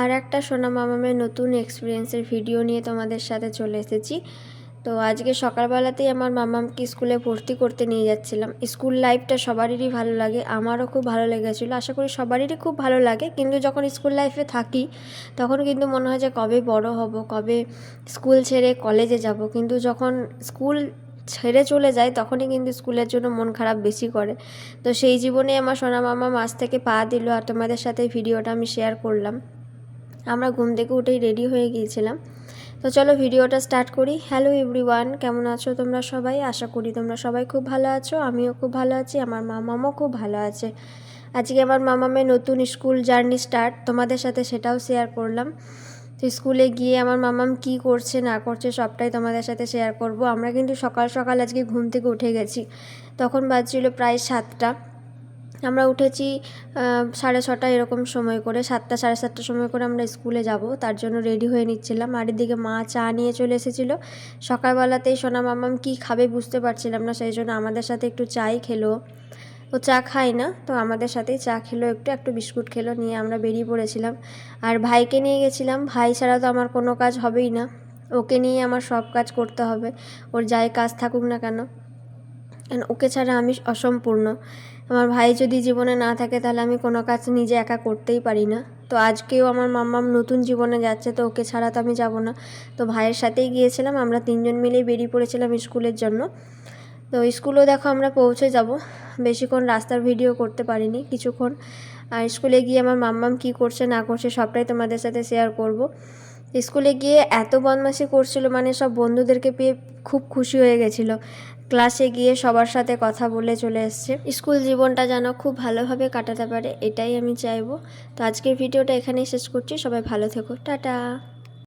আর একটা সোনা মামামের নতুন এক্সপিরিয়েন্সের ভিডিও নিয়ে তোমাদের সাথে চলে এসেছি। তো আজকে সকালবেলাতেই আমার মামামকে স্কুলে ভর্তি করতে নিয়ে যাচ্ছিলাম। স্কুল লাইফটা সবারই ভালো লাগে, আমারও খুব ভালো লেগেছিলো, আশা করি সবারই খুব ভালো লাগে। কিন্তু যখন স্কুল লাইফে থাকি তখন কিন্তু মনে হয় যে কবে বড় হব, কবে স্কুল ছেড়ে কলেজে যাব। কিন্তু যখন স্কুল ছেড়ে চলে যায় তখনই কিন্তু স্কুলের জন্য মন খারাপ বেশি করে। তো সেই জীবনে আমার সোনা মামা আজ থেকে পা দিল, আর তোমাদের সাথে ভিডিওটা আমি শেয়ার করলাম। আমরা ঘুম থেকে উঠেই রেডি হয়ে গিয়েছিলাম। তো চলো ভিডিওটা স্টার্ট করি। হ্যালো এভরিওয়ান, কেমন আছো তোমরা সবাই? আশা করি তোমরা সবাই খুব ভালো আছো, আমিও খুব ভালো আছি, আমার মামামও খুব ভালো আছে। আজকে আমার মামামের নতুন স্কুল জার্নি স্টার্ট, তোমাদের সাথে সেটাও শেয়ার করলাম। তো স্কুলে গিয়ে আমার মামাম কি করছে না করছে সবটাই তোমাদের সাথে শেয়ার করব। আমরা কিন্তু সকাল সকাল আজকে ঘুম থেকে উঠে গেছি, তখন বাজছিল প্রায় 7টা। আমরা উঠেছি 6:30 এরকম সময় করে, 7টা 7:30 সময় করে আমরা স্কুলে যাব, তার জন্য রেডি হয়ে নিচ্ছিলাম। আর এদিকে মা চা নিয়ে চলে এসেছিলো। সকালবেলাতেই সোনা মামাম কী খাবে বুঝতে পারছিলাম না, সেই জন্য আমাদের সাথে একটু চাই খেলো। ও চা খায় না, তো আমাদের সাথেই চা খেলো, একটু বিস্কুট খেলো, নিয়ে আমরা বেরিয়ে পড়েছিলাম। আর ভাইকে নিয়ে গেছিলাম, ভাই ছাড়া তো আমার কোনো কাজ হবেই না, ওকে নিয়ে আমার সব কাজ করতে হবে, ওর যাই কাজ থাকুক না কেন, ওকে ছাড়া আমি অসম্পূর্ণ। আমার ভাই যদি জীবনে না থাকে তাহলে আমি কোনো কাজ নিজে একা করতেই পারি না। তো আজকেও আমার মাম্মাম নতুন জীবনে যাচ্ছে, তো ওকে ছাড়া তো আমি যাব না। তো ভাইয়ের সাথেই গিয়েছিলাম, আমরা 3জন মিলেই বেরিয়ে পড়েছিলাম স্কুলের জন্য। তো স্কুলেও দেখো আমরা পৌঁছে যাব, বেশিক্ষণ রাস্তার ভিডিও করতে পারিনি, কিছুক্ষণ। আর স্কুলে গিয়ে আমার মাম্মাম কী করছে না করছে সবটাই তোমাদের সাথে শেয়ার করব। স্কুলে গিয়ে এত বদমাশি করছিল, মানে সব বন্ধুদেরকে পেয়ে খুব খুশি হয়ে গেছিলো। ক্লাসে গিয়ে সবার সাথে কথা বলে চলে এসছে। স্কুল জীবনটা যেন খুব ভালোভাবে কাটাতে পারে, এটাই আমি চাইবো। তো আজকের ভিডিওটা এখানেই শেষ করছি, সবাই ভালো থেকো, টাটা।